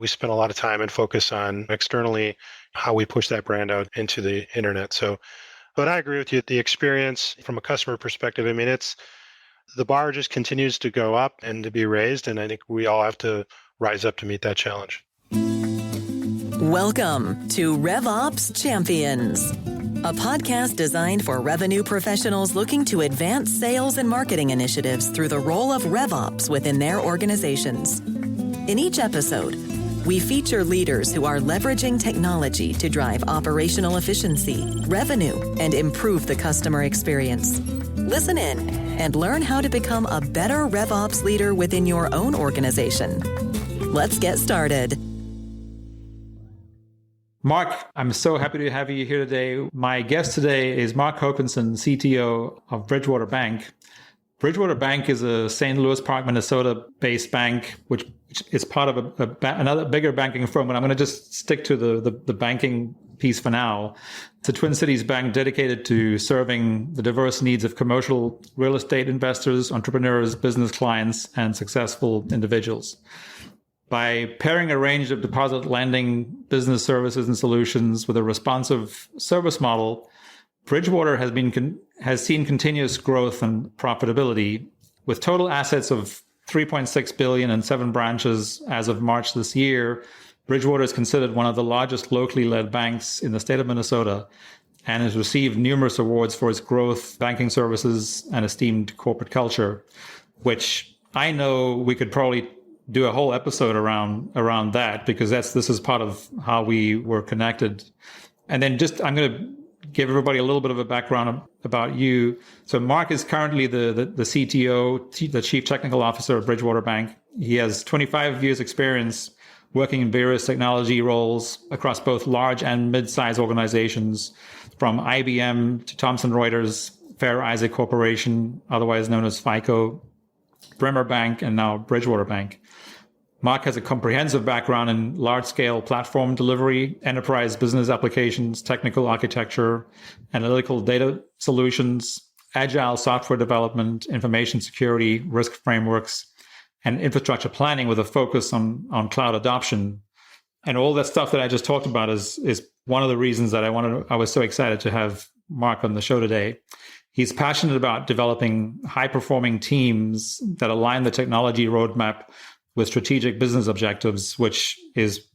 we spend a lot of time and focus on externally how we push that brand out into the internet. So, but I agree with you. The experience from a customer perspective, I mean, it's the bar just continues to go up and to be raised. And I think we all have to rise up to meet that challenge. Welcome to RevOps Champions, a podcast designed for revenue professionals looking to advance sales and marketing initiatives through the role of RevOps within their organizations. In each episode, we feature leaders who are leveraging technology to drive operational efficiency, revenue, and improve the customer experience. Listen in and learn how to become a better RevOps leader within your own organization. Let's get started. Mark, I'm so happy to have you here today. My guest today is Mark Hokanson, CTO of Bridgewater Bank. Bridgewater Bank is a St. Louis Park, Minnesota-based bank, which is part of another bigger banking firm. But I'm going to just stick to the banking piece for now. It's a Twin Cities bank dedicated to serving the diverse needs of commercial real estate investors, entrepreneurs, business clients, and successful individuals. By pairing a range of deposit lending, business services, and solutions with a responsive service model, Bridgewater has seen continuous growth and profitability, with total assets of $3.6 billion and 7 branches as of March this year. Bridgewater is considered one of the largest locally led banks in the state of Minnesota and has received numerous awards for its growth, banking services, and esteemed corporate culture, which I know we could probably do a whole episode around that, because this is part of how we were connected. And then I'm going to give everybody a little bit of a background about you. So Mark is currently the CTO, the Chief Technical Officer of Bridgewater Bank. He has 25 years experience working in various technology roles across both large and mid-sized organizations, from IBM to Thomson Reuters, Fair Isaac Corporation, otherwise known as FICO, Bremer Bank, and now Bridgewater Bank. Mark has a comprehensive background in large-scale platform delivery, enterprise business applications, technical architecture, analytical data solutions, agile software development, information security, risk frameworks, and infrastructure planning, with a focus on cloud adoption. And all that stuff that I just talked about is one of the reasons that I was so excited to have Mark on the show today. He's passionate about developing high-performing teams that align the technology roadmap with strategic business objectives, which is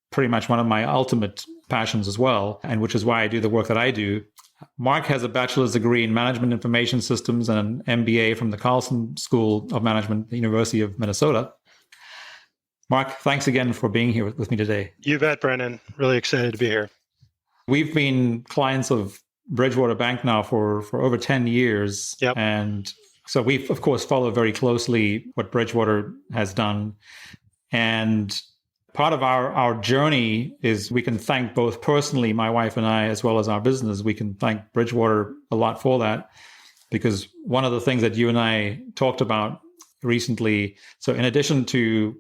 pretty much one of my ultimate passions as well, and which is why I do the work that I do. Mark has a bachelor's degree in management information systems and an MBA from the Carlson School of Management at the University of Minnesota. Mark, thanks again for being here with me today. You bet, Brendon. Really excited to be here. We've been clients of Bridgewater Bank now for over 10 years. Yep. And so we, of course, follow very closely what Bridgewater has done. And part of our journey is we can thank both personally, my wife and I, as well as our business. We can thank Bridgewater a lot for that, because one of the things that you and I talked about recently, so in addition to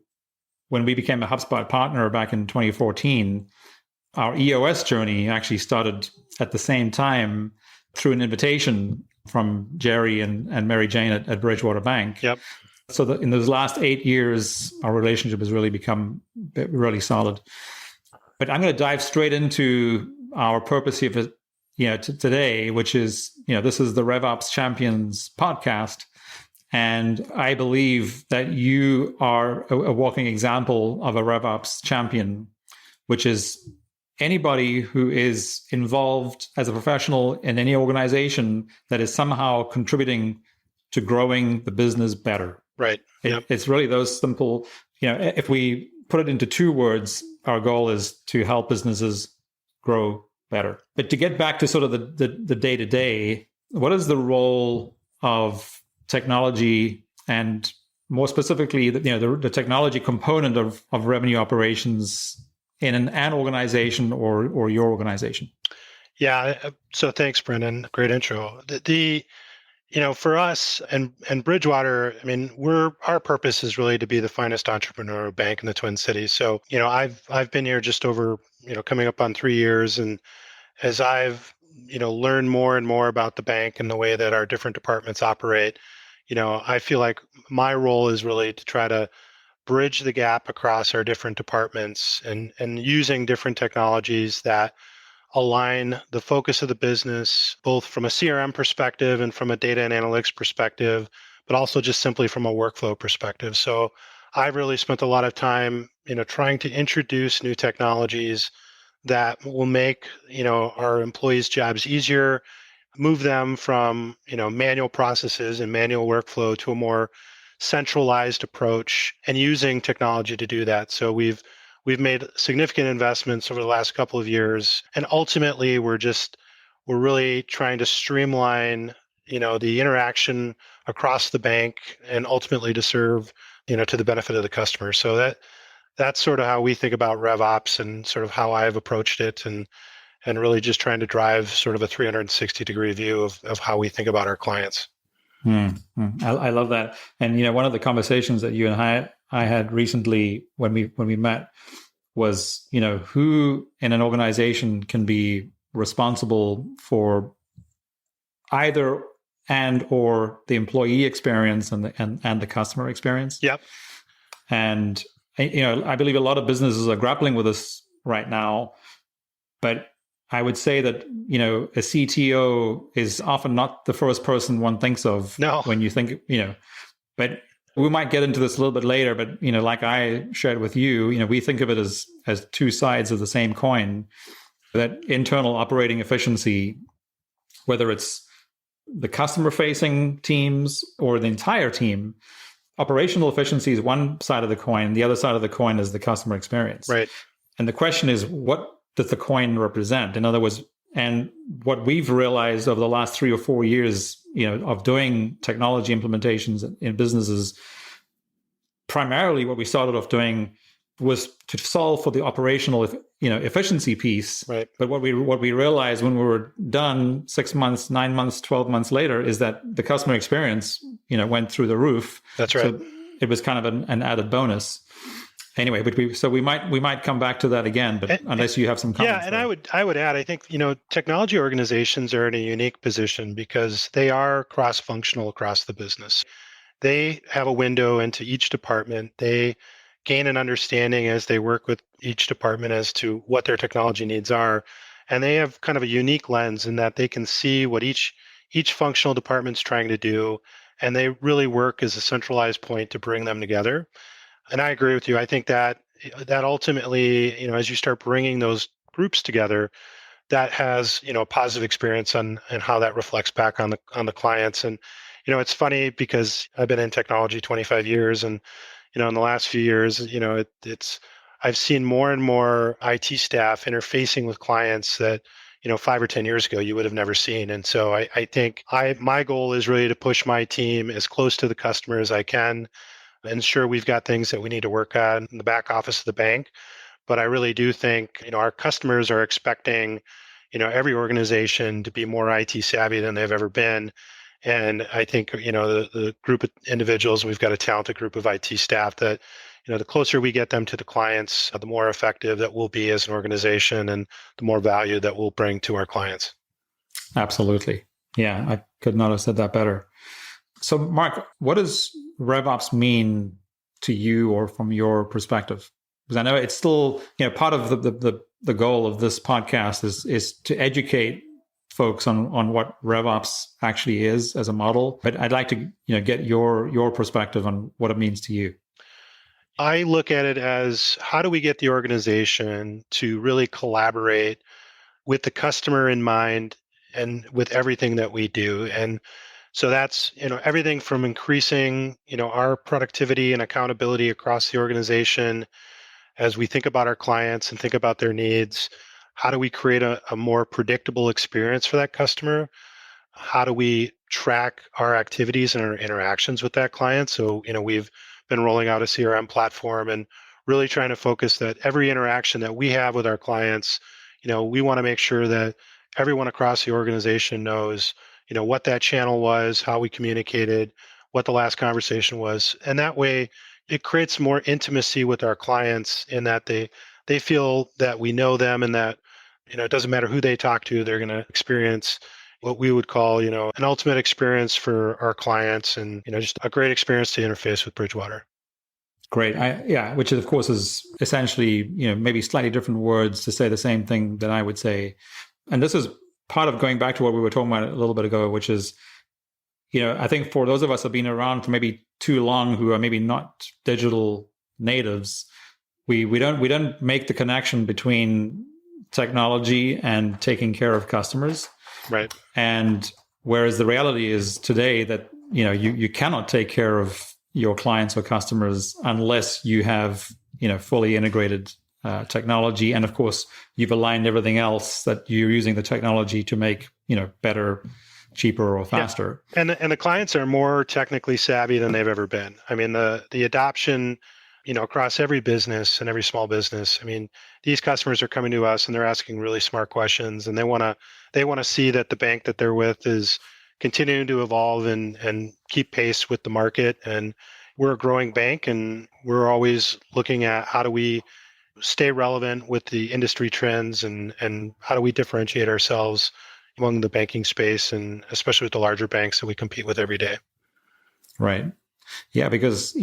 when we became a HubSpot partner back in 2014, our EOS journey actually started at the same time through an invitation from Jerry and Mary Jane at Bridgewater Bank. Yep. So in those last 8 years, our relationship has really become really solid. But I'm going to dive straight into our purpose here today, which is, this is the RevOps Champions podcast. And I believe that you are a walking example of a RevOps champion, which is anybody who is involved as a professional in any organization that is somehow contributing to growing the business better. Right. Yep. It's really those simple, if we put it into 2 words, our goal is to help businesses grow better. But to get back to sort of the day-to-day, what is the role of technology, and more specifically, the technology component of revenue operations in an organization or your organization? Yeah. So thanks, Brendon. Great intro. For us and Bridgewater, I mean, our purpose is really to be the finest entrepreneurial bank in the Twin Cities. So, I've been here just over, coming up on 3 years, and as I've, learned more and more about the bank and the way that our different departments operate, I feel like my role is really to try to bridge the gap across our different departments and using different technologies that align the focus of the business, both from a CRM perspective and from a data and analytics perspective, but also just simply from a workflow perspective. So I've really spent a lot of time, trying to introduce new technologies that will make, our employees' jobs easier, move them from, manual processes and manual workflow to a more centralized approach and using technology to do that. So we've made significant investments over the last couple of years, and ultimately we're really trying to streamline, the interaction across the bank and ultimately to serve, to the benefit of the customer. So that's sort of how we think about RevOps and sort of how I've approached it, and really just trying to drive sort of a 360-degree view of how we think about our clients. I love that. And one of the conversations that you and I had recently when we met was, who in an organization can be responsible for either and or the employee experience and the customer experience. Yep. And I believe a lot of businesses are grappling with this right now, but I would say that, a CTO is often not the first person one thinks of when you think, but we might get into this a little bit later, but, like I shared with you, we think of it as two sides of the same coin, that internal operating efficiency, whether it's the customer facing teams or the entire team, operational efficiency is one side of the coin. The other side of the coin is the customer experience. Right. And the question is, what does the coin represent? In other words, and what we've realized over the last 3 or 4 years, of doing technology implementations in businesses, primarily what we started off doing was to solve for the operational, efficiency piece. Right. But what we realized when we were done 6 months, 9 months, 12 months later is that the customer experience, went through the roof. That's right. So it was kind of an added bonus. Anyway, but we might come back to that again, but unless you have some comments. Yeah, and I would add, I think, technology organizations are in a unique position because they are cross-functional across the business. They have a window into each department. They gain an understanding as they work with each department as to what their technology needs are. And they have kind of a unique lens in that they can see what each functional department's trying to do, and they really work as a centralized point to bring them together. And I agree with you. I think that ultimately, as you start bringing those groups together, that has, a positive experience and how that reflects back on the clients. And, it's funny because I've been in technology 25 years, and, in the last few years, I've seen more and more IT staff interfacing with clients that, 5 or 10 years ago you would have never seen. And so I think my goal is really to push my team as close to the customer as I can. And sure, we've got things that we need to work on in the back office of the bank, but I really do think, our customers are expecting, every organization to be more IT savvy than they've ever been. And I think, the group of individuals, we've got a talented group of IT staff that, the closer we get them to the clients, the more effective that we'll be as an organization and the more value that we'll bring to our clients. Absolutely. Yeah, I could not have said that better. So, Mark, what does RevOps mean to you, or from your perspective? Because I know it's still, part of the goal of this podcast is to educate folks on what RevOps actually is as a model. But I'd like to, get your perspective on what it means to you. I look at it as, how do we get the organization to really collaborate with the customer in mind and with everything that we do? And so that's, everything from increasing, our productivity and accountability across the organization as we think about our clients and think about their needs. How do we create a more predictable experience for that customer? How do we track our activities and our interactions with that client? So, we've been rolling out a CRM platform and really trying to focus that every interaction that we have with our clients, we want to make sure that everyone across the organization knows, what that channel was, how we communicated, what the last conversation was. And that way it creates more intimacy with our clients in that they feel that we know them and that, it doesn't matter who they talk to, they're going to experience what we would call, an ultimate experience for our clients and, just a great experience to interface with Bridgewater. Great. Which of course is essentially, maybe slightly different words to say the same thing that I would say. And this is part of going back to what we were talking about a little bit ago, which is, I think for those of us who have been around for maybe too long, who are maybe not digital natives, we don't make the connection between technology and taking care of customers. Right. And whereas the reality is today that, you cannot take care of your clients or customers unless you have, fully integrated technology. And of course, you've aligned everything else that you're using the technology to make, better, cheaper, or faster. Yeah. And the clients are more technically savvy than they've ever been. I mean, the adoption, across every business and every small business. I mean, these customers are coming to us and they're asking really smart questions, and they want to see that the bank that they're with is continuing to evolve and keep pace with the market. And we're a growing bank, and we're always looking at how do we stay relevant with the industry trends, and how do we differentiate ourselves among the banking space, and especially with the larger banks that we compete with every day. Right. Yeah, because,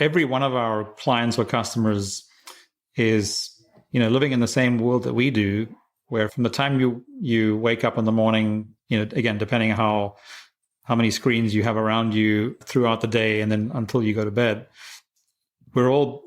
every one of our clients or customers is, living in the same world that we do, where from the time you wake up in the morning, again, depending on how many screens you have around you throughout the day, and then until you go to bed, we're all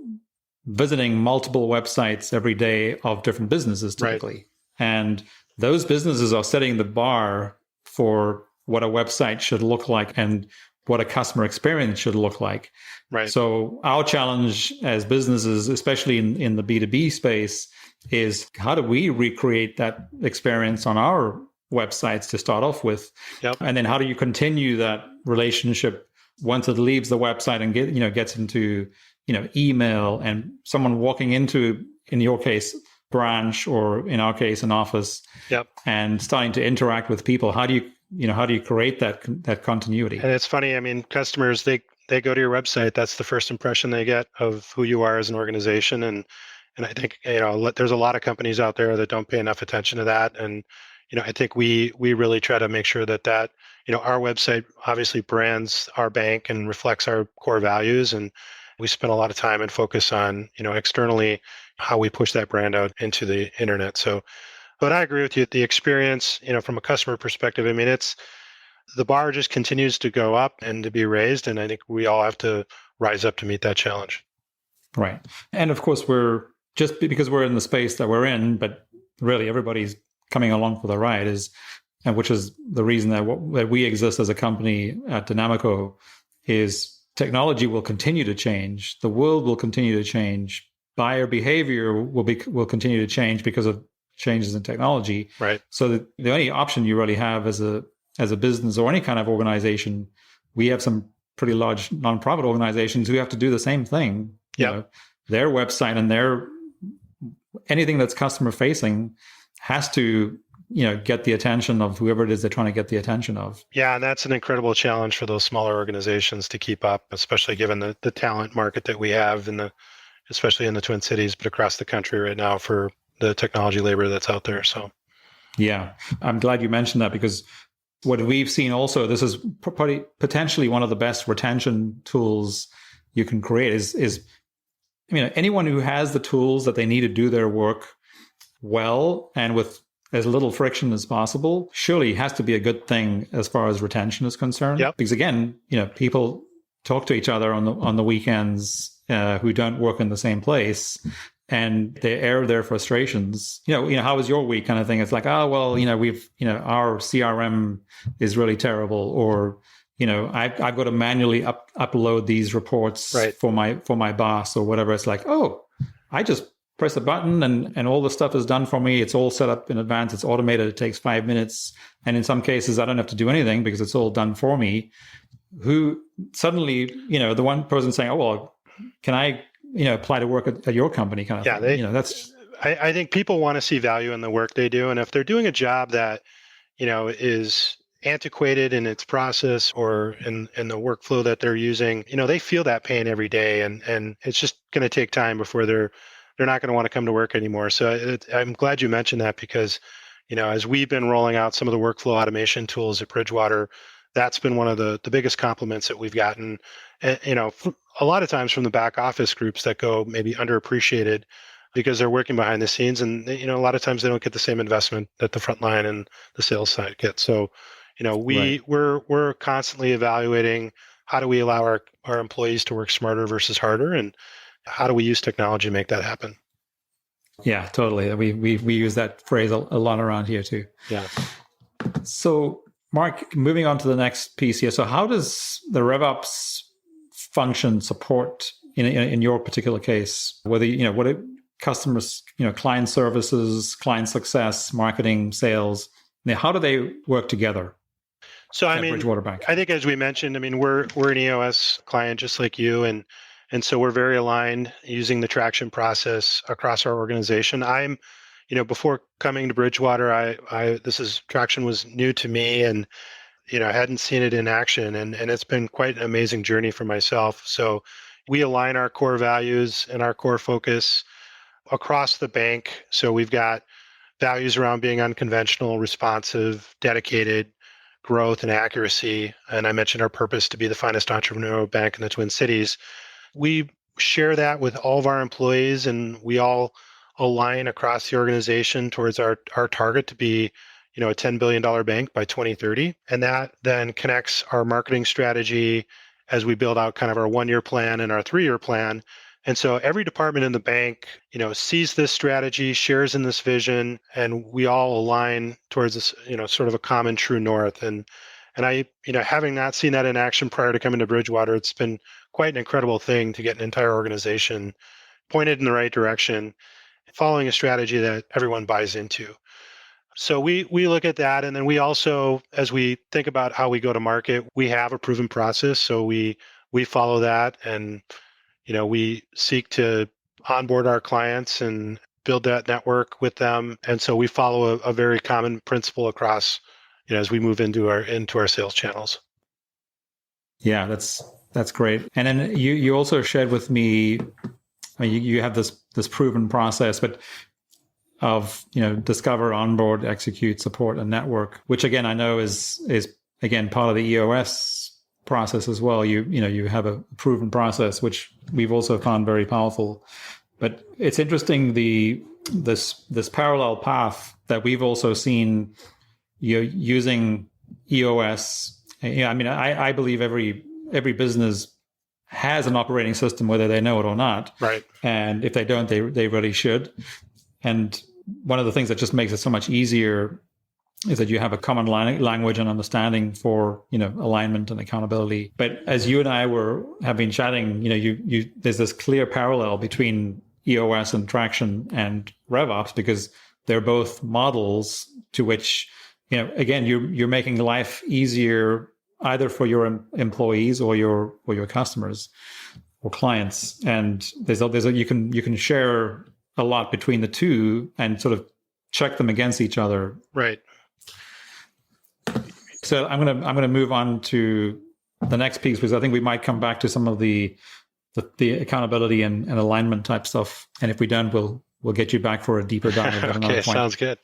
visiting multiple websites every day of different businesses typically. Right. And those businesses are setting the bar for what a website should look like and what a customer experience should look like. Right. So our challenge as businesses, especially in the B2B space, is how do we recreate that experience on our websites to start off with? Yep. And then how do you continue that relationship once it leaves the website and gets into, email, and someone walking into, in your case, branch, or in our case, an office, yep, and starting to interact with people? How do you create that continuity? And it's funny. I mean, customers, they go to your website. That's the first impression they get of who you are as an organization. And I think, there's a lot of companies out there that don't pay enough attention to that. And, I think we really try to make sure that, our website obviously brands our bank and reflects our core values. And we spend a lot of time and focus on, externally how we push that brand out into the internet. So, but I agree with you. The experience, from a customer perspective, I mean, the bar just continues to go up and to be raised. And I think we all have to rise up to meet that challenge. Right. And of course, we're just because we're in the space that we're in, but really everybody's coming along for the ride, which is the reason that we exist as a company at Dynamico, is technology will continue to change. The world will continue to change. Buyer behavior will continue to change because of changes in technology. Right. So the only option you really have as a business or any kind of organization, we have some pretty large nonprofit organizations who have to do the same thing. Yeah. Their website and anything that's customer facing has to, get the attention of whoever it is they're trying to get the attention of. Yeah, and that's an incredible challenge for those smaller organizations to keep up, especially given the talent market that we have especially in the Twin Cities, but across the country right now for the technology labor that's out there. So, yeah, I'm glad you mentioned that, because what we've seen also, this is probably potentially one of the best retention tools you can create is anyone who has the tools that they need to do their work well and with as little friction as possible, surely has to be a good thing as far as retention is concerned. Yep. Because again, people talk to each other on the weekends who don't work in the same place, and they air their frustrations. How was your week, kind of thing. It's like, oh well, we've our CRM is really terrible, or I've got to manually upload these reports right. for my boss or whatever. It's like, oh, I just press a button and all the stuff is done for me. It's all set up in advance. It's automated. It takes 5 minutes. And in some cases, I don't have to do anything because it's all done for me. Who suddenly, the one person saying, oh, well, can I, apply to work at your company kind of thing? That's... I think people want to see value in the work they do. And if they're doing a job that, is antiquated in its process or in the workflow that they're using, they feel that pain every day. And it's just going to take time before they're not going to want to come to work anymore. So I'm glad you mentioned that, because, as we've been rolling out some of the workflow automation tools at Bridgewater, that's been one of the biggest compliments that we've gotten, a lot of times from the back office groups that go maybe underappreciated because they're working behind the scenes, and a lot of times they don't get the same investment that the front line and the sales side get. So, Right. we're constantly evaluating how do we allow our employees to work smarter versus harder, and how do we use technology to make that happen? Yeah, totally. We use that phrase a lot around here too. Yeah. So, Mark, moving on to the next piece here. So, how does the RevOps function support in your particular case? Whether what are customers, client services, client success, marketing, sales? How do they work together? So at Bridgewater Bank? I think as we mentioned, we're an EOS client just like you, and so we're very aligned using the traction process across our organization. Before coming to Bridgewater, traction was new to me, and I hadn't seen it in action, and it's been quite an amazing journey for myself. So we align our core values and our core focus across the bank. So we've got values around being unconventional, responsive, dedicated, growth, and accuracy. And I mentioned our purpose to be the finest entrepreneurial bank in the Twin Cities. We share that with all of our employees, and we all align across the organization towards our target to be a $10 billion bank by 2030. And that then connects our marketing strategy as we build out kind of our 1-year plan and our 3-year plan. And so every department in the bank, sees this strategy, shares in this vision, and we all align towards this, sort of a common true north. And I, having not seen that in action prior to coming to Bridgewater, it's been quite an incredible thing to get an entire organization pointed in the right direction, following a strategy that everyone buys into. So we look at that, and then we also, as we think about how we go to market, we have a proven process. So we follow that, and we seek to onboard our clients and build that network with them. And so we follow a very common principle across, as we move into our sales channels. Yeah, that's great. And then you also shared with me, you have this proven process, but of discover, onboard, execute, support, and network, which again I know is again part of the EOS process as well. You have a proven process, which we've also found very powerful. But it's interesting this parallel path that we've also seen using EOS. I believe every business has an operating system, whether they know it or not. Right. And if they don't, they really should. And one of the things that just makes it so much easier is that you have a common language and understanding for alignment and accountability. But as you and I have been chatting, there's this clear parallel between EOS and Traction and RevOps, because they're both models to which again you're making life easier either for your employees or your customers or clients. And you can share a lot between the two and sort of check them against each other. Right. So I'm gonna move on to the next piece, because I think we might come back to some of the accountability and alignment type stuff. And if we don't, we'll get you back for a deeper dive. Okay, sounds good.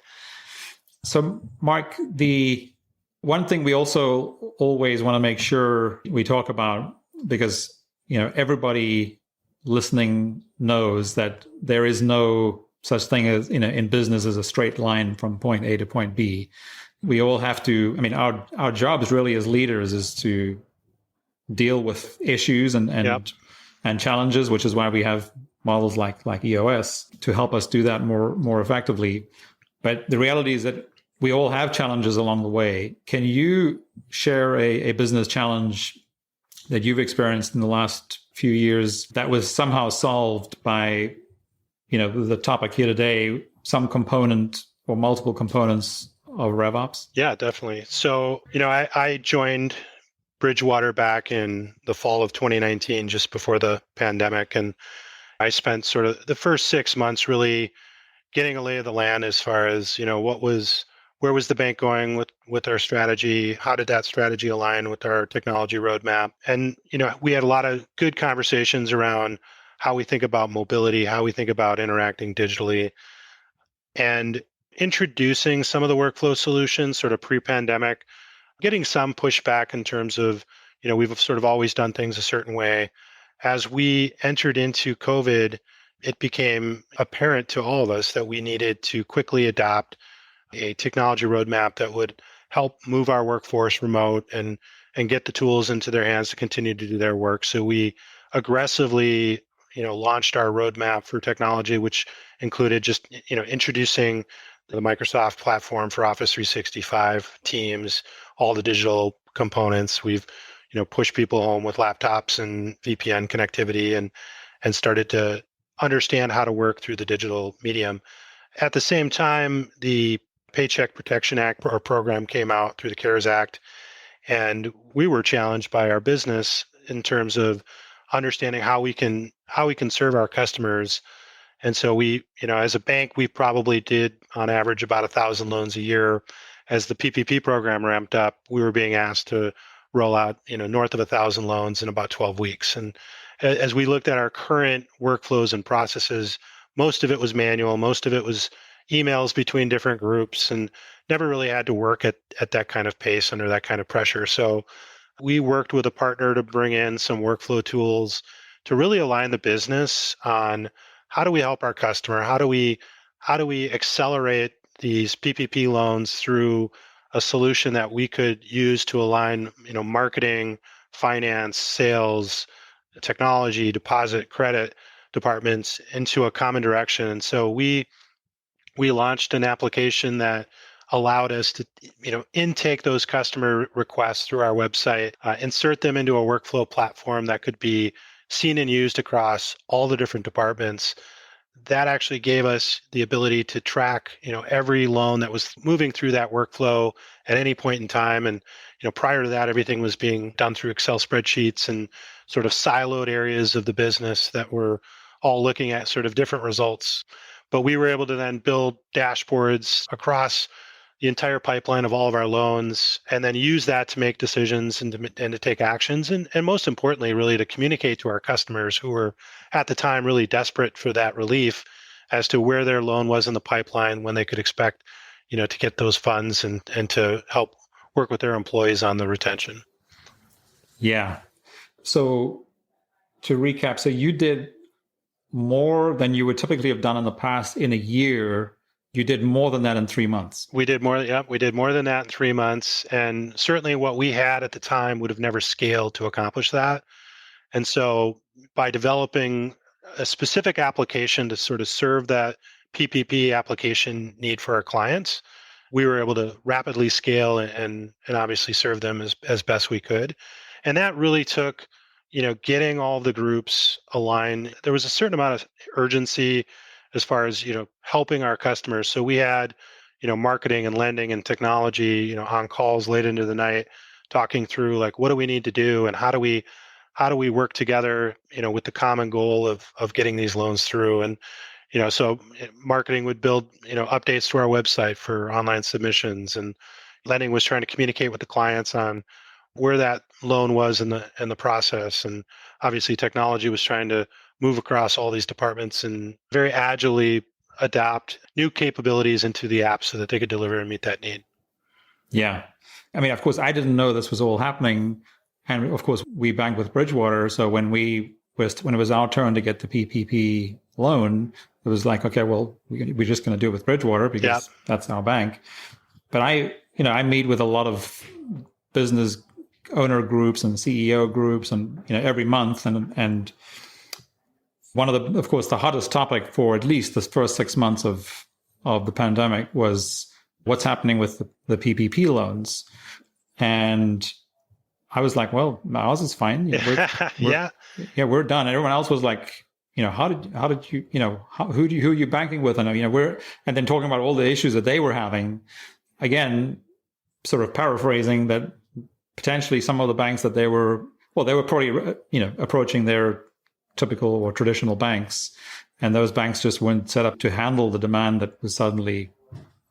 So Mark, the one thing we also always want to make sure we talk about, because everybody listening knows that there is no such thing as in business as a straight line from point A to point B. We all have to, our jobs really as leaders is to deal with issues and challenges, which is why we have models like EOS to help us do that more effectively. But the reality is that we all have challenges along the way. Can you share a business challenge that you've experienced in the last few years that was somehow solved by, the topic here today, some component or multiple components of RevOps? Yeah, definitely. So, I joined Bridgewater back in the fall of 2019, just before the pandemic. And I spent sort of the first 6 months really getting a lay of the land as far as, where was the bank going with our strategy? How did that strategy align with our technology roadmap? And, we had a lot of good conversations around how we think about mobility, how we think about interacting digitally, and introducing some of the workflow solutions sort of pre-pandemic getting some pushback in terms of, we've sort of always done things a certain way. As we entered into COVID, it became apparent to all of us that we needed to quickly adopt a technology roadmap that would help move our workforce remote and get the tools into their hands to continue to do their work. So we aggressively, launched our roadmap for technology, which included just, introducing the Microsoft platform for Office 365, Teams, all the digital components. We've, pushed people home with laptops and VPN connectivity and started to understand how to work through the digital medium. At the same time, the Paycheck Protection Act or program came out through the CARES Act, and we were challenged by our business in terms of understanding how we can serve our customers. And so we, as a bank, we probably did on average about 1,000 loans a year. As the PPP program ramped up, we were being asked to roll out, north of 1,000 loans in about 12 weeks. And as we looked at our current workflows and processes, most of it was manual, most of it was emails between different groups, and never really had to work at that kind of pace under that kind of pressure. So we worked with a partner to bring in some workflow tools to really align the business on how do we help our customer? How do we accelerate these PPP loans through a solution that we could use to align, marketing, finance, sales, technology, deposit, credit departments into a common direction. And so we launched an application that allowed us to, intake those customer requests through our website, insert them into a workflow platform that could be seen and used across all the different departments. That actually gave us the ability to track, every loan that was moving through that workflow at any point in time. And, prior to that, everything was being done through Excel spreadsheets and sort of siloed areas of the business that were all looking at sort of different results. But we were able to then build dashboards across the entire pipeline of all of our loans, and then use that to make decisions and to take actions. And most importantly, really to communicate to our customers who were at the time really desperate for that relief as to where their loan was in the pipeline, when they could expect, to get those funds and to help work with their employees on the retention. Yeah. So to recap, so you did more than you would typically have done in the past in a year. You did more than that in 3 months. We did more. Yeah, we did more than that in 3 months. And certainly what we had at the time would have never scaled to accomplish that. And so by developing a specific application to sort of serve that PPP application need for our clients, we were able to rapidly scale and obviously serve them as best we could. And that really took, getting all the groups aligned. There was a certain amount of urgency as far as, helping our customers. So we had, marketing and lending and technology, on calls late into the night, talking through like, what do we need to do and how do we work together, with the common goal of getting these loans through. And, so marketing would build, updates to our website for online submissions, and lending was trying to communicate with the clients on where that loan was in the process. And obviously technology was trying to move across all these departments and very agilely adopt new capabilities into the app so that they could deliver and meet that need. Yeah. I mean, of course, I didn't know this was all happening. And of course, we bank with Bridgewater. So when it was our turn to get the PPP loan, it was like, okay, well, we're just going to do it with Bridgewater because that's our bank. But I meet with a lot of business owner groups and CEO groups and, every month. And one of course, the hottest topic for at least the first 6 months of the pandemic was what's happening with the PPP loans. And I was like, well, ours is fine. We're done. Everyone else was like, how did you, who are you banking with? And, and then talking about all the issues that they were having. Again, sort of paraphrasing that potentially some of the banks that they were probably, approaching their typical or traditional banks. And those banks just weren't set up to handle the demand that was suddenly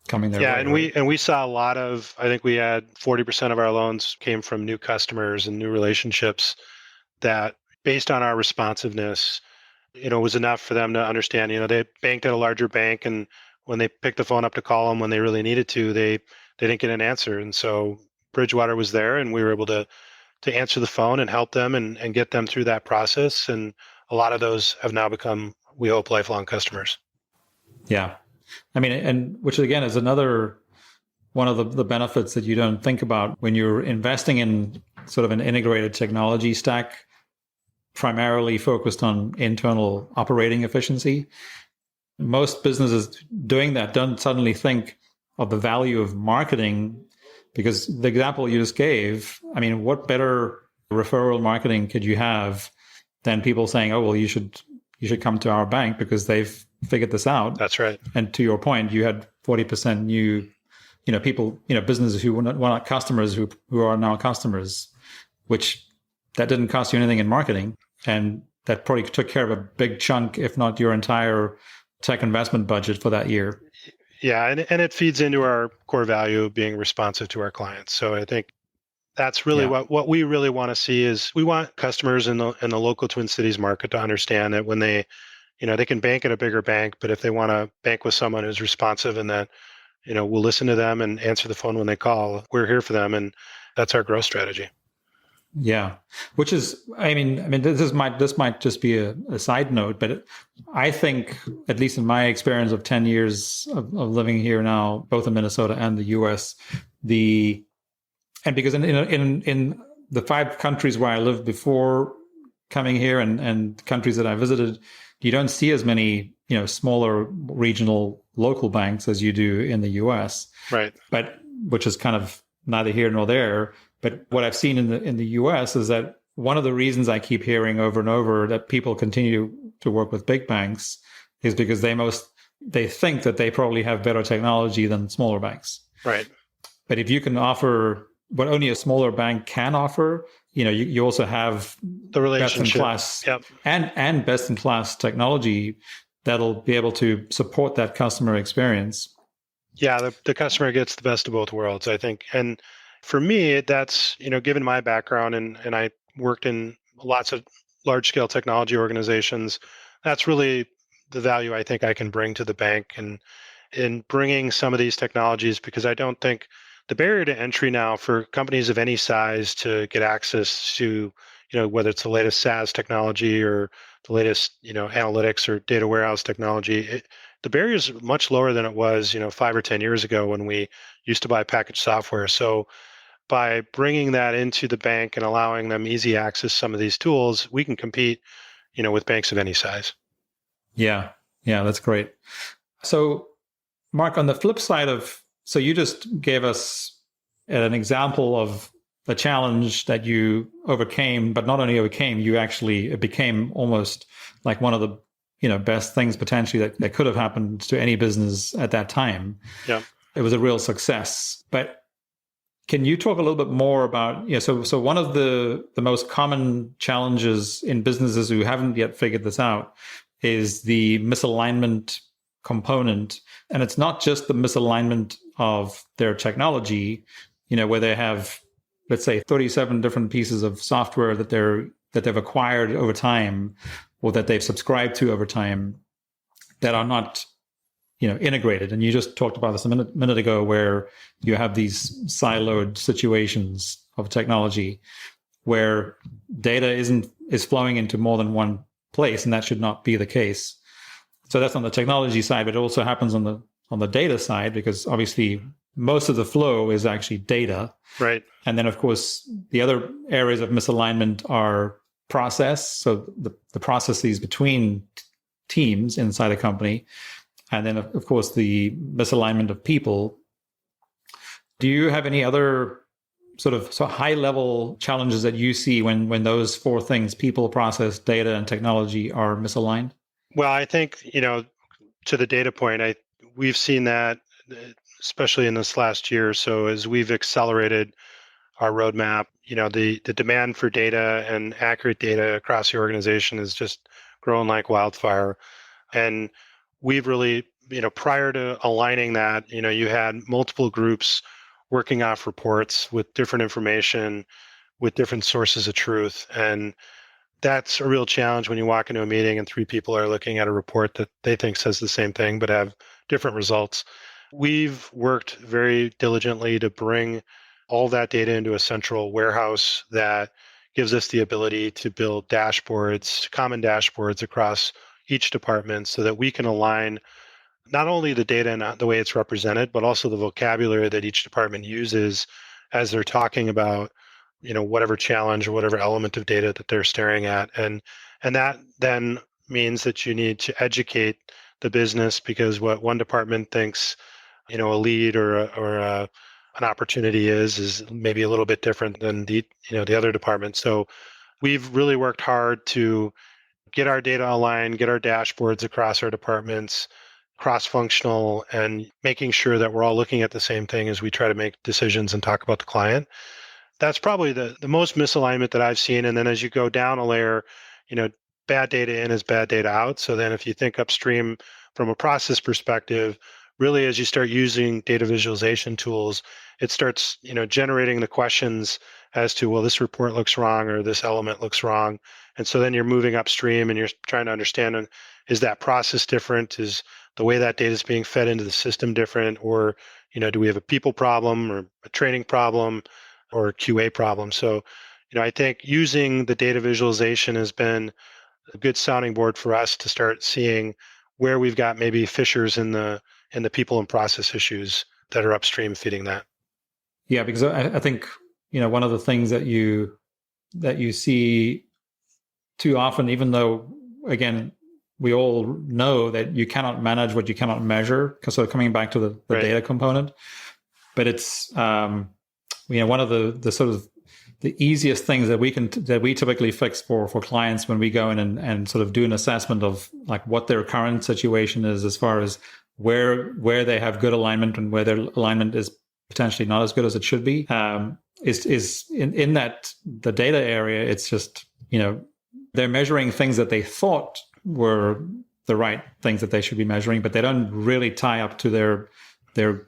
coming their way. Yeah, and we saw a lot of, I think we had 40% of our loans came from new customers and new relationships that, based on our responsiveness, was enough for them to understand, they banked at a larger bank, and when they picked the phone up to call them when they really needed to, they didn't get an answer. And so Bridgewater was there, and we were able to answer the phone and help them and get them through that process. And a lot of those have now become, we hope, lifelong customers. Yeah. I mean, and which again is another one of the benefits that you don't think about when you're investing in sort of an integrated technology stack, primarily focused on internal operating efficiency. Most businesses doing that don't suddenly think of the value of marketing, because the example you just gave, I mean, what better referral marketing could you have than people saying, oh, well, you should come to our bank because they've figured this out. That's right. And to your point, you had 40% new, people, businesses who were not customers who are now customers, which that didn't cost you anything in marketing. And that probably took care of a big chunk, if not your entire tech investment budget for that year. Yeah, and it feeds into our core value of being responsive to our clients. So I think that's really what we really want to see is we want customers in the local Twin Cities market to understand that when they, they can bank at a bigger bank, but if they want to bank with someone who's responsive and that, we'll listen to them and answer the phone when they call, we're here for them, and that's our growth strategy. Yeah, which is, I mean, this might just be a side note, but I think, at least in my experience of 10 years of living here now, both in Minnesota and the U.S., and because in the 5 countries where I lived before coming here and countries that I visited, you don't see as many, smaller regional local banks as you do in the U.S. Right. But which is kind of neither here nor there. But what I've seen in the U.S. is that one of the reasons I keep hearing over and over that people continue to work with big banks is because they think that they probably have better technology than smaller banks. Right. But if you can offer what only a smaller bank can offer, you also have the relationship, best in class and best in class technology that'll be able to support that customer experience. Yeah, the customer gets the best of both worlds, I think. And for me, that's, given my background and I worked in lots of large scale technology organizations, that's really the value I think I can bring to the bank and in bringing some of these technologies, because I don't think the barrier to entry now for companies of any size to get access to, whether it's the latest SaaS technology or the latest, analytics or data warehouse technology, the barrier is much lower than it was, 5 or 10 years ago when we used to buy packaged software. So by bringing that into the bank and allowing them easy access to some of these tools, we can compete, with banks of any size. Yeah, that's great. So, Mark, on the flip side so you just gave us an example of a challenge that you overcame, but not only overcame, it became almost like one of the best things potentially that could have happened to any business at that time. Yeah, it was a real success. But can you talk a little bit more about, so one of the most common challenges in businesses who haven't yet figured this out is the misalignment component. And it's not just the misalignment of their technology, where they have, let's say, 37 different pieces of software that they've acquired over time or that they've subscribed to over time that are not integrated. And you just talked about this a minute ago, where you have these siloed situations of technology where data is flowing into more than one place, and that should not be the case. So that's on the technology side, but it also happens on the data side, because obviously most of the flow is actually data. Right. And then, of course, the other areas of misalignment are process, so the processes between teams inside a company. And then, of course, the misalignment of people. Do you have any other sort of high-level challenges that you see when those 4 things, people, process, data, and technology, are misaligned? Well, I think, to the data point, we've seen that, especially in this last year. So as we've accelerated our roadmap, the demand for data and accurate data across the organization is just growing like wildfire. And we've really, prior to aligning that, you had multiple groups working off reports with different information, with different sources of truth. And that's a real challenge when you walk into a meeting and 3 people are looking at a report that they think says the same thing, but have different results. We've worked very diligently to bring all that data into a central warehouse that gives us the ability to build dashboards, common dashboards across each department so that we can align not only the data and the way it's represented, but also the vocabulary that each department uses as they're talking about, whatever challenge or whatever element of data that they're staring at. And that then means that you need to educate the business because what one department thinks, a lead or an opportunity is maybe a little bit different than the other department. So we've really worked hard to get our data aligned, get our dashboards across our departments, cross-functional, and making sure that we're all looking at the same thing as we try to make decisions and talk about the client. That's probably the most misalignment that I've seen. And then as you go down a layer, bad data in is bad data out. So then if you think upstream from a process perspective, really as you start using data visualization tools, it starts, generating the questions as to, well, this report looks wrong or this element looks wrong. And so then you're moving upstream and you're trying to understand, is that process different? Is the way that data is being fed into the system different? Or, do we have a people problem or a training problem or a QA problem? So, I think using the data visualization has been a good sounding board for us to start seeing where we've got maybe fissures in the people and process issues that are upstream feeding that. Yeah, because I think, one of the things that you see too often, even though, again, we all know that you cannot manage what you cannot measure, because sort of coming back to the Right. data component, but it's, one of the sort of the easiest things that we typically fix for clients when we go in and sort of do an assessment of like what their current situation is as far as where they have good alignment and where their alignment is potentially not as good as it should be, is in that the data area. It's just, they're measuring things that they thought were the right things that they should be measuring, but they don't really tie up to their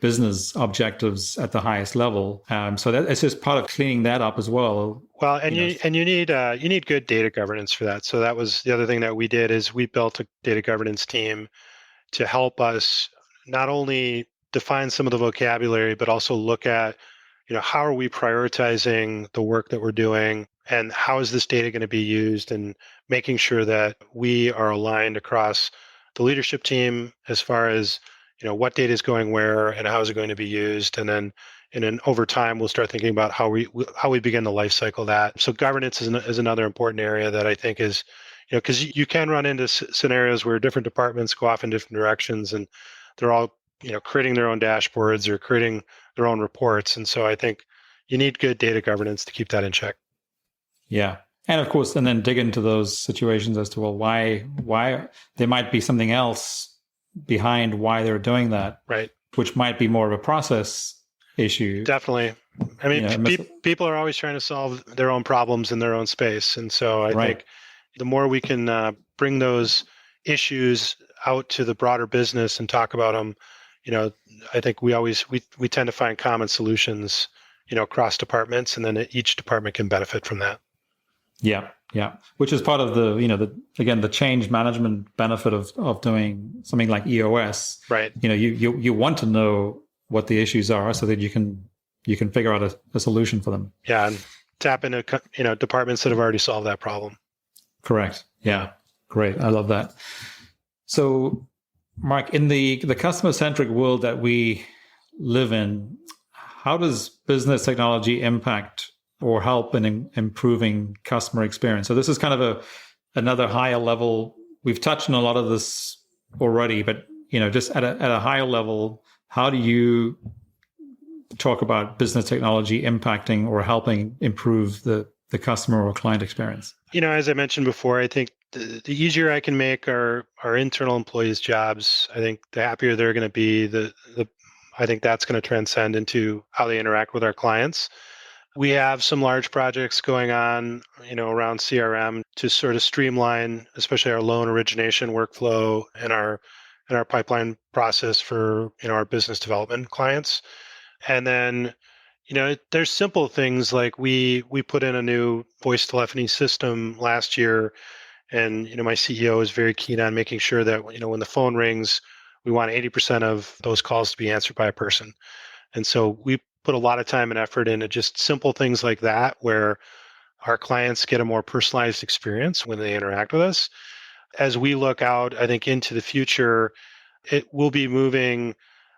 business objectives at the highest level. So that it's just part of cleaning that up as well. Well, and you need good data governance for that. So that was the other thing that we did is we built a data governance team to help us not only define some of the vocabulary, but also look at, how are we prioritizing the work that we're doing and how is this data going to be used, and making sure that we are aligned across the leadership team as far as, what data is going where and how is it going to be used. And then over time, we'll start thinking about how we begin the life cycle of that. So governance is another important area that I think is, because you can run into scenarios where different departments go off in different directions and they're all, creating their own dashboards or creating their own reports. And so I think you need good data governance to keep that in check. Yeah. And of course, and then dig into those situations as to, well, why there might be something else behind why they're doing that, right? Which might be more of a process issue. Definitely. I mean, people are always trying to solve their own problems in their own space. And so I think the more we can bring those issues out to the broader business and talk about them, I think we tend to find common solutions, across departments, and then each department can benefit from that. Yeah. Yeah. Which is part of the change management benefit of doing something like EOS. Right. You want to know what the issues are so that you can figure out a solution for them. Yeah. And tap into, departments that have already solved that problem. Correct. Yeah. Great. I love that. So, Mark, in the customer-centric world that we live in, how does business technology impact or help in improving customer experience? So this is kind of another higher level. We've touched on a lot of this already, but just at a higher level, how do you talk about business technology impacting or helping improve the customer or client experience? As I mentioned before, I think the easier I can make our internal employees' jobs, I think the happier they're going to be. I think that's going to transcend into how they interact with our clients. We have some large projects going on, around CRM to sort of streamline, especially our loan origination workflow and our pipeline process for, our business development clients. And then, there's simple things like we put in a new voice telephony system last year, and, my CEO is very keen on making sure that, when the phone rings, we want 80% of those calls to be answered by a person. And so we put a lot of time and effort into just simple things like that, where our clients get a more personalized experience when they interact with us. As we look out, I think, into the future, it will be moving,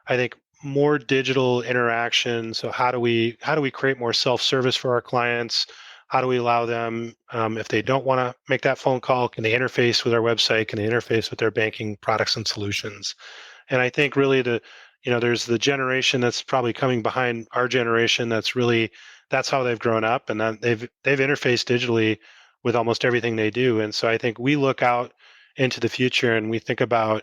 I think, more digital interaction. So how do we create more self-service for our clients? How do we allow them, if they don't want to make that phone call, can they interface with our website? Can they interface with their banking products and solutions? And I think really there's the generation that's probably coming behind our generation that's how they've grown up, and then they've interfaced digitally with almost everything they do. And so I think we look out into the future and we think about,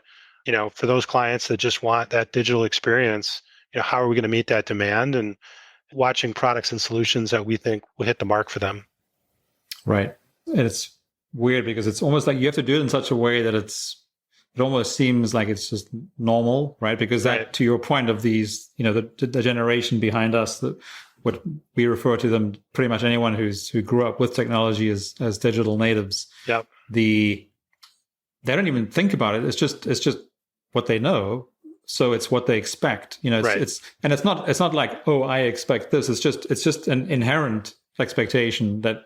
for those clients that just want that digital experience, how are we going to meet that demand, and watching products and solutions that we think will hit the mark for them. Right. And it's weird because it's almost like you have to do it in such a way that it almost seems like it's just normal, right? Because that, Right. to your point of these, the generation behind us, what we refer to them, pretty much anyone who grew up with technology as digital natives. Yep. They don't even think about it. It's just what they know. So it's what they expect. Right. It's not like, oh, I expect this. It's just an inherent expectation that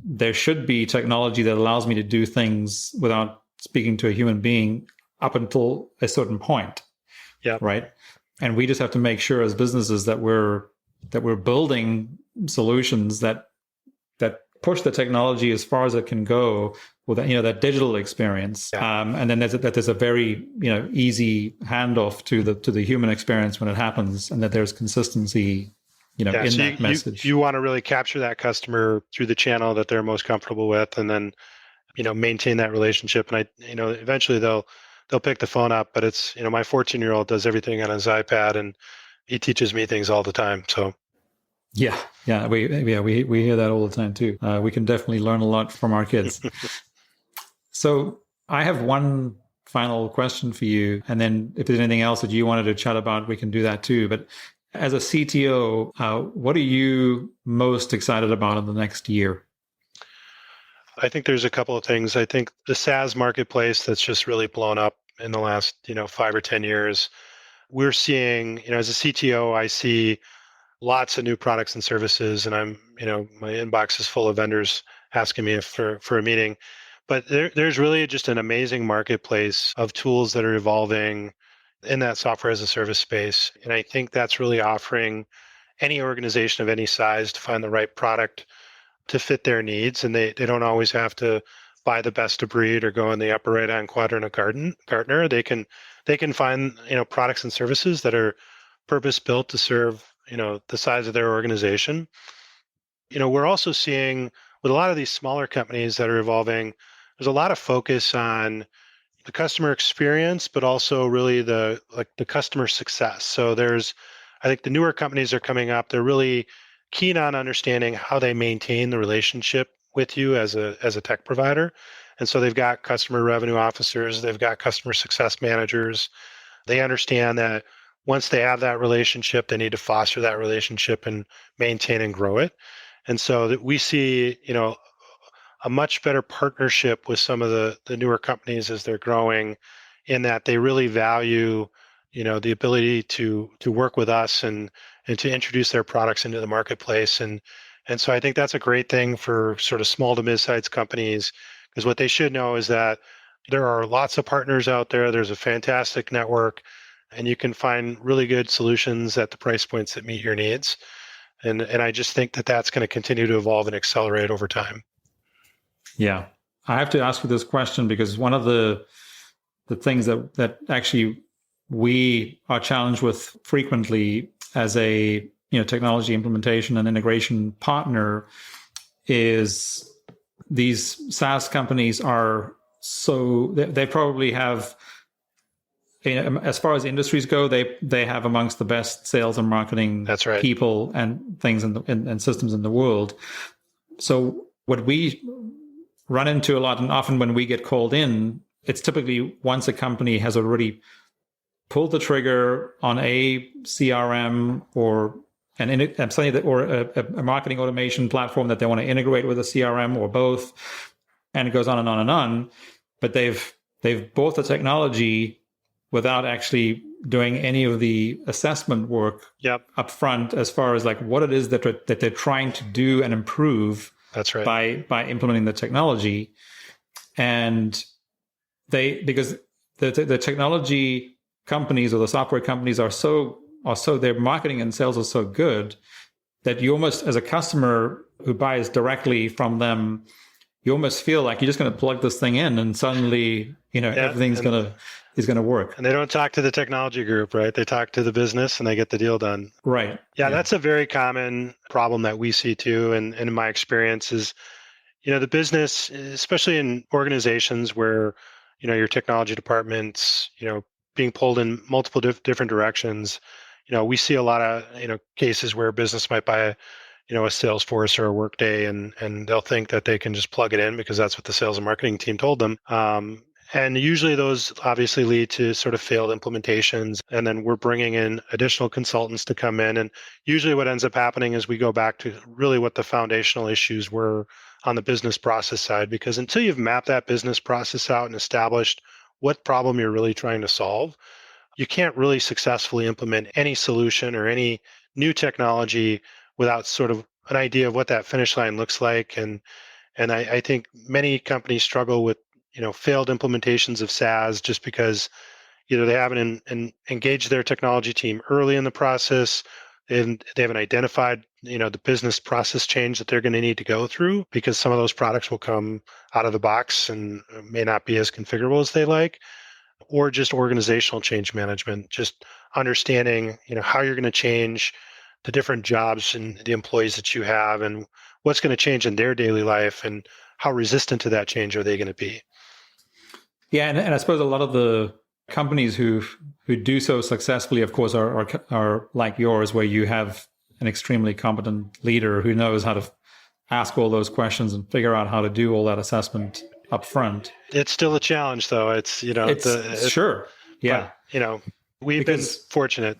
there should be technology that allows me to do things without speaking to a human being up until a certain point. Yeah. Right. And we just have to make sure as businesses that we're building solutions that push the technology as far as it can go with that digital experience. Yeah. And then there's a very easy handoff to the human experience when it happens, and that there's consistency in so that message. You want to really capture that customer through the channel that they're most comfortable with, and then maintain that relationship. And eventually they'll pick the phone up. But it's my 14-year-old does everything on his iPad, and he teaches me things all the time. So yeah, we hear that all the time too. We can definitely learn a lot from our kids. So I have one final question for you, and then if there's anything else that you wanted to chat about, we can do that too. But as a CTO, what are you most excited about in the next year? I think there's a couple of things. I think the SaaS marketplace that's just really blown up in the last 5 or 10 years. We're seeing, as a CTO, I see lots of new products and services, and my inbox is full of vendors asking me for a meeting. But there's really just an amazing marketplace of tools that are evolving in that software as a service space. And I think that's really offering any organization of any size to find the right product to fit their needs. And they don't always have to buy the best of breed or go in the upper right-hand quadrant of Gartner. They can find, products and services that are purpose-built to serve, the size of their organization. We're also seeing with a lot of these smaller companies that are evolving, there's a lot of focus on the customer experience, but also really the customer success. So I think the newer companies are coming up. They're really keen on understanding how they maintain the relationship with you as a tech provider. And so they've got customer revenue officers, they've got customer success managers. They understand that once they have that relationship, they need to foster that relationship and maintain and grow it. And so that we see, a much better partnership with some of the newer companies as they're growing, in that they really value, the ability to work with us and to introduce their products into the marketplace. And so I think that's a great thing for sort of small to mid-sized companies, because what they should know is that there are lots of partners out there. There's a fantastic network, and you can find really good solutions at the price points that meet your needs. And I just think that that's going to continue to evolve and accelerate over time. Yeah. I have to ask you this question because one of the things that actually we are challenged with frequently as a technology implementation and integration partner is these SaaS companies are they probably have, as far as industries go, they have amongst the best sales and marketing That's right. people and things and systems in the world. So what we run into a lot, and often when we get called in, it's typically once a company has already pulled the trigger on a CRM or a marketing automation platform that they want to integrate with a CRM or both, and it goes on and on and on. But they've bought the technology without actually doing any of the assessment work Yep. up front as far as like what it is that they're trying to do and improve That's right. by implementing the technology. And because the technology companies or the software companies are so their marketing and sales are so good that you almost, as a customer who buys directly from them, you almost feel like you're just going to plug this thing in and suddenly, everything's is going to work. And they don't talk to the technology group, right? They talk to the business and they get the deal done. Right. Yeah, that's a very common problem that we see too. And in my experience is, the business, especially in organizations where, your technology departments, being pulled in multiple different directions, we see a lot of, cases where business might buy a Salesforce or a Workday, and they'll think that they can just plug it in because that's what the sales and marketing team told them. And usually those obviously lead to sort of failed implementations. And then we're bringing in additional consultants to come in. And usually what ends up happening is we go back to really what the foundational issues were on the business process side, because until you've mapped that business process out and established what problem you're really trying to solve, you can't really successfully implement any solution or any new technology without sort of an idea of what that finish line looks like. And I think many companies struggle with failed implementations of SaaS just because either they haven't engaged their technology team early in the process, they haven't identified the business process change that they're going to need to go through, because some of those products will come out of the box and may not be as configurable as they like, or just organizational change management, just understanding how you're going to change the different jobs and the employees that you have and what's going to change in their daily life and how resistant to that change are they going to be. Yeah, and I suppose a lot of the companies who do so successfully, of course, are like yours, where you have an extremely competent leader who knows how to ask all those questions and figure out how to do all that assessment up front. It's still a challenge, though. It's sure, yeah. But, we've been fortunate.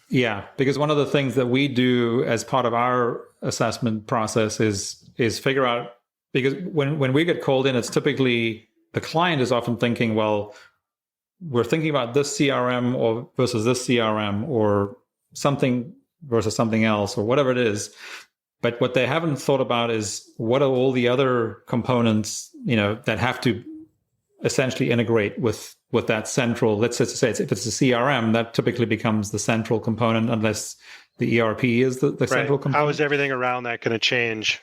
Yeah, because one of the things that we do as part of our assessment process is figure out, because when we get called in, it's typically the client is often thinking, well, we're thinking about this CRM or versus this CRM or something versus something else or whatever it is. But what they haven't thought about is what are all the other components, that have to essentially integrate with that central, let's just say if it's a CRM, that typically becomes the central component unless the ERP is the central component. How is everything around that going to change?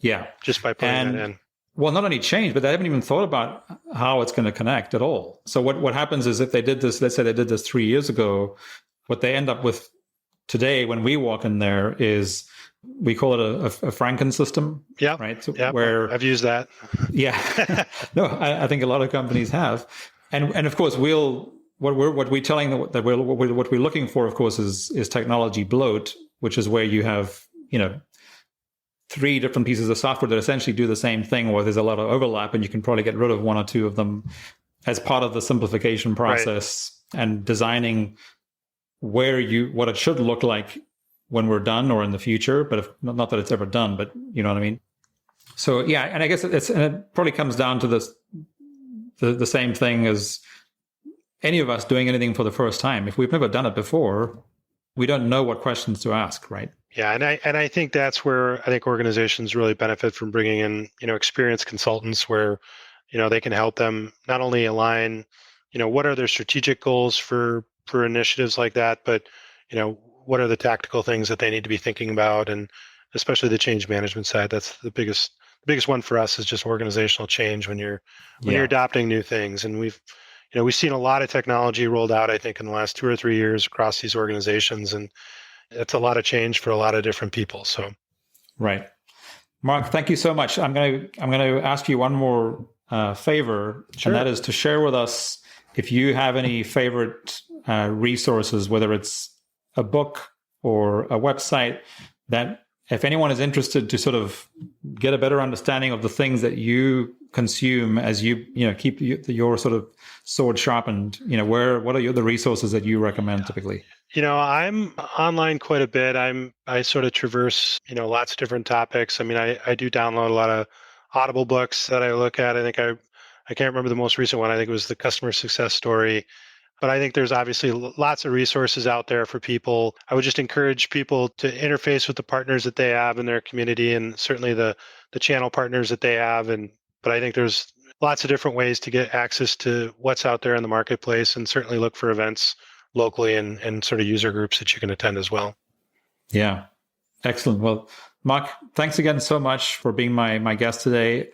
Yeah. Just by putting that in. Well, not only change, but they haven't even thought about how it's going to connect at all. So what happens is if they did this, let's say they did this 3 years ago, what they end up with today when we walk in there is, we call it a Franken system. Yeah. Right. So yeah. Where I've used that. Yeah. No, I think a lot of companies have. And of course, what we're looking for, of course, is technology bloat, which is where you have, 3 different pieces of software that essentially do the same thing, or there's a lot of overlap, and you can probably get rid of 1 or 2 of them as part of the simplification process, right, and designing what it should look like when we're done or in the future, but not that it's ever done, but you know what I mean? So yeah, and I guess it probably comes down to the same thing as any of us doing anything for the first time. If we've never done it before, we don't know what questions to ask, right? Yeah, and I think that's where I think organizations really benefit from bringing in, experienced consultants where, they can help them not only align, what are their strategic goals for initiatives like that, but, what are the tactical things that they need to be thinking about, and especially the change management side. That's the biggest one for us is just organizational change when you're adopting new things. And we've seen a lot of technology rolled out, I think, in the last 2 or 3 years across these organizations, and it's a lot of change for a lot of different people. So, right, Mark, thank you so much. I'm going to ask you one more favor, sure, and that is to share with us if you have any favorite resources, whether it's a book or a website, that if anyone is interested to sort of get a better understanding of the things that you consume as you keep your sort of sword sharpened, what are the resources that you recommend typically? I'm online quite a bit. I sort of traverse, lots of different topics. I mean, I do download a lot of Audible books that I look at. I think I can't remember the most recent one. I think it was the customer success story. But I think there's obviously lots of resources out there for people. I would just encourage people to interface with the partners that they have in their community, and certainly the channel partners that they have. But I think there's lots of different ways to get access to what's out there in the marketplace, and certainly look for events locally and sort of user groups that you can attend as well. Yeah, excellent. Well, Mark, thanks again so much for being my guest today.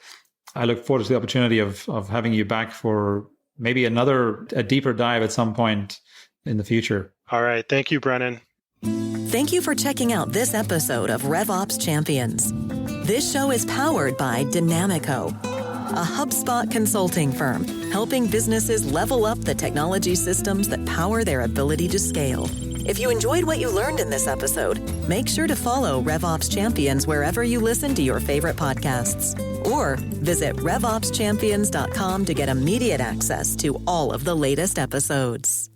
I look forward to the opportunity of having you back for maybe a deeper dive at some point in the future. All right. Thank you, Brennan. Thank you for checking out this episode of RevOps Champions. This show is powered by Dynamico, a HubSpot consulting firm helping businesses level up the technology systems that power their ability to scale. If you enjoyed what you learned in this episode, make sure to follow RevOps Champions wherever you listen to your favorite podcasts. Or visit RevOpsChampions.com to get immediate access to all of the latest episodes.